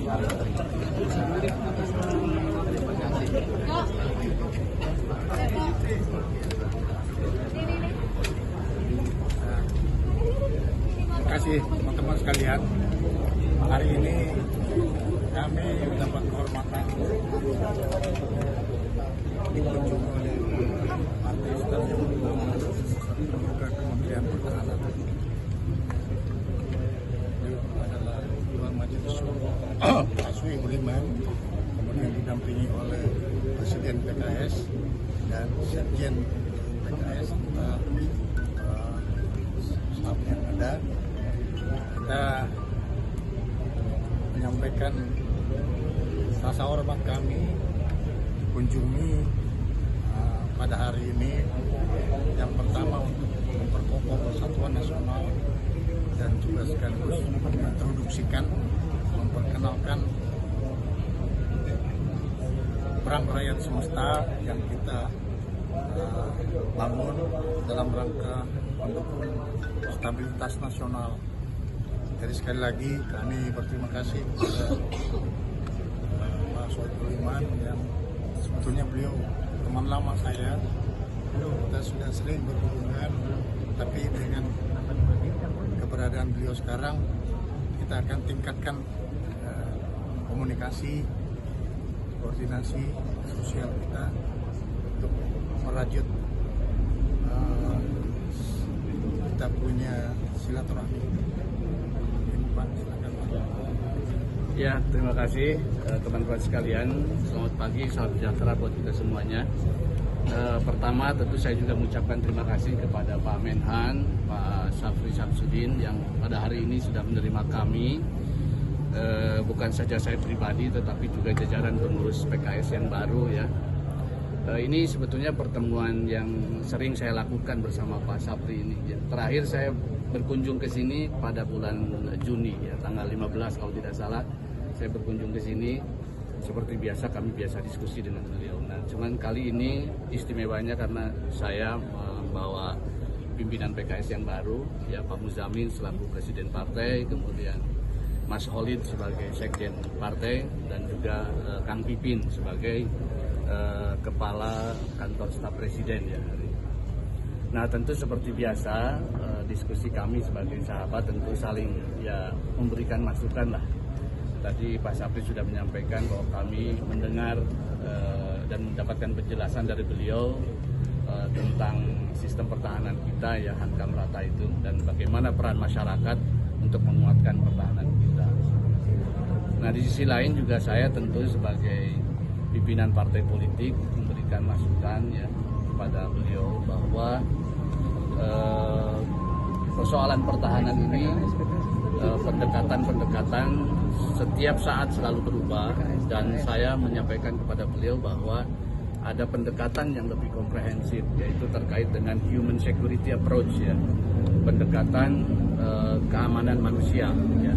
Terima kasih teman-teman sekalian. Hari ini kami mendapat kehormatan dikunjungi oleh Partai Staf juga Kementerian Pertahanan. Beliau adalah Ketua Majelis Syuro Pak Soebul Buliman, kemudian didampingi oleh Presiden PKS dan Sekjen PKS serta staf yang ada. Kita menyampaikan rasa hormat kami kunjungi pada hari ini, yang pertama untuk memperkokoh persatuan nasional dan juga sekaligus mengintroduksikan, memperkenalkan perang rakyat semesta yang kita bangun dalam rangka mendukung stabilitas nasional. Jadi sekali lagi kami berterima kasih kepada Pak Soebul Buliman yang sebetulnya beliau teman lama saya. Kita sudah sering berhubungan, tapi dengan keberadaan beliau sekarang kita akan tingkatkan komunikasi, koordinasi sosial kita untuk merajut kita punya silaturahmi. Pak, silakan. Ya, terima kasih teman-teman sekalian. Selamat pagi, salam sejahtera buat kita semuanya. Pertama tentu saya juga mengucapkan terima kasih kepada Pak Menhan, Pak Syafri Syamsuddin yang pada hari ini sudah menerima kami. Bukan saja saya pribadi tetapi juga jajaran pengurus PKS yang baru ya. Ini sebetulnya pertemuan yang sering saya lakukan bersama Pak Syafri ini. Ya. Terakhir saya berkunjung ke sini pada bulan Juni ya, tanggal 15 kalau tidak salah. Saya berkunjung ke sini, seperti biasa kami biasa diskusi dengan beliau. Nah, cuman kali ini istimewanya karena saya membawa pimpinan PKS yang baru, ya Pak Muzamin selaku Presiden Partai, kemudian Mas Holid sebagai Sekjen Partai, dan juga Kang Pipin sebagai Kepala Kantor Staf Presiden ya hari ini. Nah, tentu seperti biasa diskusi kami sebagai sahabat tentu saling ya memberikan masukan lah. Tadi Pak Syafri sudah menyampaikan bahwa kami mendengar dan mendapatkan penjelasan dari beliau tentang sistem pertahanan kita ya, hankam rata itu, dan bagaimana peran masyarakat untuk menguatkan pertahanan kita. Nah, di sisi lain juga saya tentu sebagai pimpinan partai politik memberikan masukan ya kepada beliau bahwa persoalan pertahanan ini pendekatan-pendekatan setiap saat selalu berubah, dan saya menyampaikan kepada beliau bahwa ada pendekatan yang lebih komprehensif, yaitu terkait dengan human security approach ya, pendekatan keamanan manusia ya,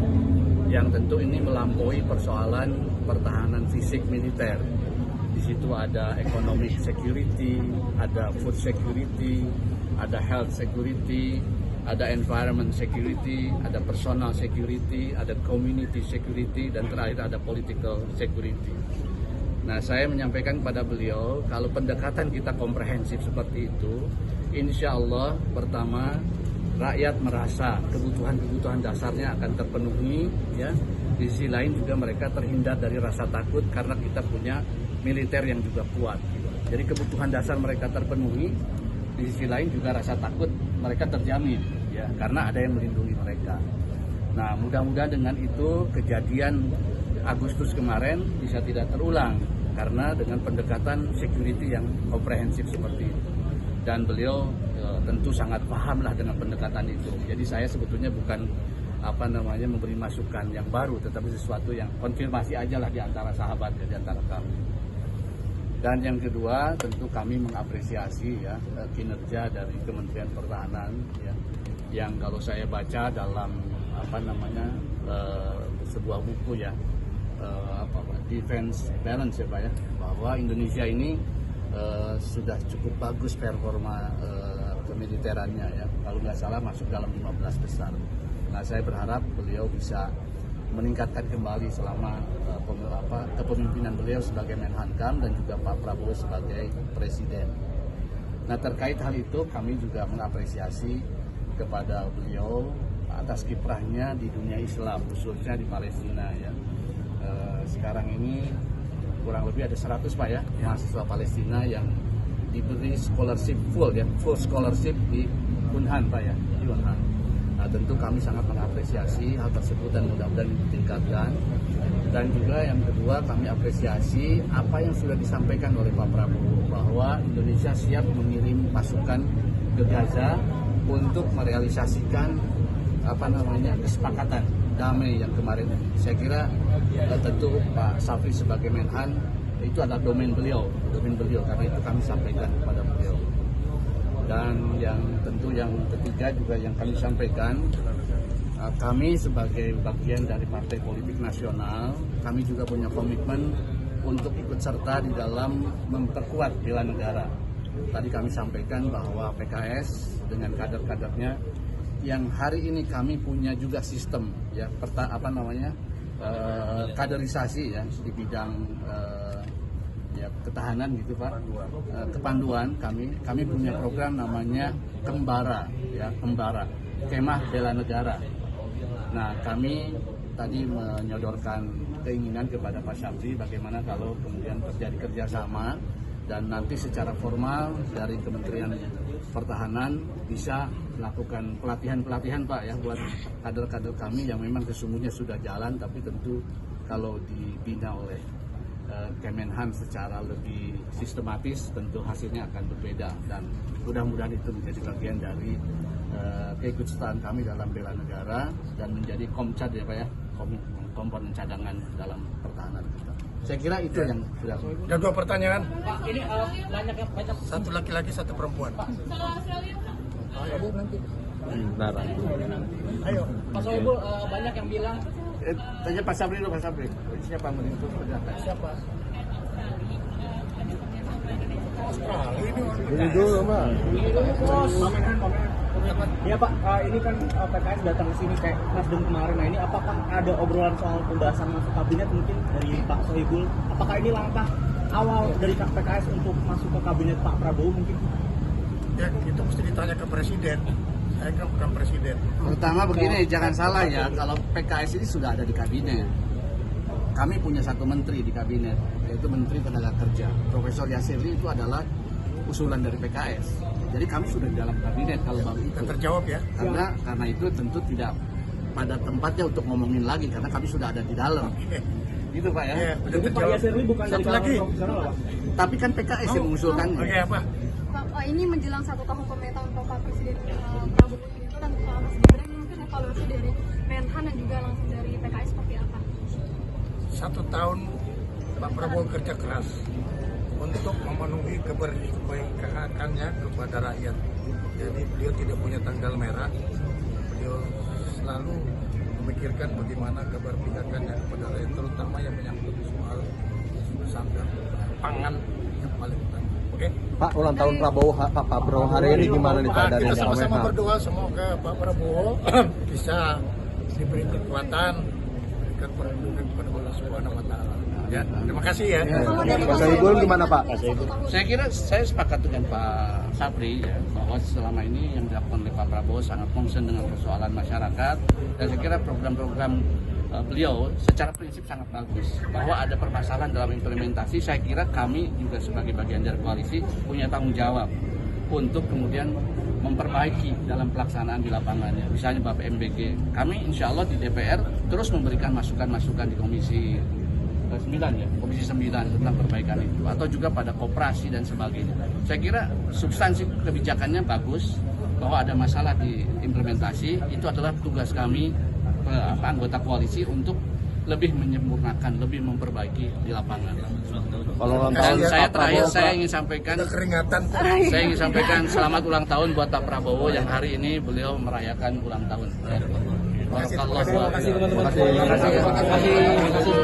yang tentu ini melampaui persoalan pertahanan fisik militer. Di situ ada economic security, ada food security, ada health security, ada environment security, ada personal security, ada community security, dan terakhir ada political security. Nah, saya menyampaikan kepada beliau kalau pendekatan kita komprehensif seperti itu, insya Allah pertama rakyat merasa kebutuhan-kebutuhan dasarnya akan terpenuhi ya. Di sisi lain juga mereka terhindar dari rasa takut karena kita punya militer yang juga kuat gitu. Jadi kebutuhan dasar mereka terpenuhi, di sisi lain juga rasa takut mereka terjamin ya, karena ada yang melindungi mereka. Nah, mudah-mudahan dengan itu kejadian Agustus kemarin bisa tidak terulang karena dengan pendekatan security yang komprehensif seperti itu. Dan beliau tentu sangat pahamlah dengan pendekatan itu. Jadi saya sebetulnya bukan memberi masukan yang baru, tetapi sesuatu yang konfirmasi aja lah di antara sahabat ya, di antara kami. Dan yang kedua tentu kami mengapresiasi ya kinerja dari Kementerian Pertahanan ya, yang kalau saya baca dalam sebuah buku ya Defense Balance ya Pak ya, bahwa Indonesia ini sudah cukup bagus performa kemiliterannya ya, kalau nggak salah masuk dalam 15 besar. Nah, saya berharap beliau bisa meningkatkan kembali selama kepemimpinan beliau sebagai Menhankam dan juga Pak Prabowo sebagai Presiden. Nah, terkait hal itu kami juga mengapresiasi kepada beliau atas kiprahnya di dunia Islam, khususnya di Palestina ya. Sekarang ini kurang lebih ada 100 Pak ya, mahasiswa Palestina yang diberi scholarship full scholarship di Unhan Pak ya, di Unhan. Nah, tentu kami sangat mengapresiasi hal tersebut dan mudah-mudahan ditingkatkan. Dan juga yang kedua, kami apresiasi apa yang sudah disampaikan oleh Pak Prabowo bahwa Indonesia siap mengirim pasukan ke Gaza untuk merealisasikan kesepakatan damai yang kemarin. Saya kira tentu Pak Safri sebagai Menhan itu adalah domain beliau karena itu kami sampaikan kepada beliau. Dan yang tentu yang ketiga juga yang kami sampaikan, kami sebagai bagian dari Partai Politik Nasional, kami juga punya komitmen untuk ikut serta di dalam memperkuat bela negara. Tadi kami sampaikan bahwa PKS dengan kader-kadernya yang hari ini kami punya juga sistem ya kaderisasi ya di bidang ketahanan gitu Pak, kepanduan kami punya program namanya Kembara Kemah Bela Negara. Nah, kami tadi menyodorkan keinginan kepada Pak Syafri bagaimana kalau kemudian terjadi kerjasama dan nanti secara formal dari Kementerian Pertahanan bisa melakukan pelatihan Pak ya buat kader-kader kami yang memang sesungguhnya sudah jalan, tapi tentu kalau dibina oleh Kemenhan secara lebih sistematis tentu hasilnya akan berbeda, dan mudah-mudahan itu menjadi bagian dari keikutsertaan kami dalam bela negara dan menjadi komcat ya Pak ya, komponen cadangan dalam pertahanan kita. Saya kira itu yang sudah. Dan 2 pertanyaan. Pak, ini banyak. Satu laki-laki, 1 perempuan. Ayo. Pak Soebul, banyak yang bilang. Tanya Pak Sabri dulu, Pak Sabri. Siapa menentu pendapat? Siapa? Ini dulu, Mbak. Bos. Iya Pak, ini kan PKS datang ke sini kayak Nasdem kemarin. Nah, ini apakah ada obrolan soal pembahasan masuk kabinet mungkin dari Pak Soebul? Apakah ini langkah awal dari PKS untuk masuk ke kabinet Pak Prabowo mungkin? Ya, itu mesti ditanya ke Presiden. Saya kan bukan Presiden. Pertama begini, jangan salah ya, kalau PKS ini sudah ada di kabinet. Kami punya 1 menteri di kabinet, yaitu Menteri Tenaga Kerja. Profesor Yasirli itu adalah usulan dari PKS. Jadi kami sudah di dalam kabinet kalau baru itu. Terjawab ya. Karena itu tentu tidak pada tempatnya untuk ngomongin lagi karena kami sudah ada di dalam. Gitu Pak ya. Iya, Jadi Pak Yasirli bukan dari Satu lagi. profesional Pak? Tapi kan PKS yang mengusulkannya. Oke, apa? Pak, ini menjelang 1 tahun pemerintahan Bapak Presiden Prabowo ini kan Mas Gibran, ini mungkin evaluasi dari Menhan dan juga langsung dari PKS seperti apa? 1 tahun Pak Prabowo kerja keras untuk memenuhi keberpihakannya kepada rakyat. Jadi beliau tidak punya tanggal merah. Beliau selalu memikirkan bagaimana keberpihakannya kepada rakyat, terutama yang menyangkut soal pangan yang paling utama. Oke. Pak, ulang tahun Pak Prabowo hari ini gimana nih Pak dari Kita sama-sama Menhan? berdoa semoga Pak Prabowo bisa diberi kekuatan, diberikan perlindungan kepada Allah Subhanahu wa taala. Ya, terima kasih ya. Pak Soebul gimana Pak? Saya kira saya sepakat dengan Pak Sabri ya, bahwa selama ini yang dilakukan oleh Pak Prabowo sangat concern dengan persoalan masyarakat, dan saya kira program-program beliau secara prinsip sangat bagus. Bahwa ada permasalahan dalam implementasi, saya kira kami juga sebagai bagian dari koalisi punya tanggung jawab untuk kemudian memperbaiki dalam pelaksanaan di lapangannya. Misalnya Bapak MBG, kami insya Allah di DPR terus memberikan masukan-masukan di Komisi 9 ya, Komisi 9 tentang perbaikan itu, atau juga pada koperasi dan sebagainya. Saya kira substansi kebijakannya bagus, bahwa ada masalah di implementasi itu adalah tugas kami anggota koalisi untuk lebih menyempurnakan, lebih memperbaiki di lapangan. Kalau ulang Dan tahun saya Pak terakhir Prabowo, saya ingin sampaikan selamat ulang tahun buat Pak Prabowo yang hari ini beliau merayakan ulang tahun. Terima kasih teman-teman. Terima kasih. Terima kasih.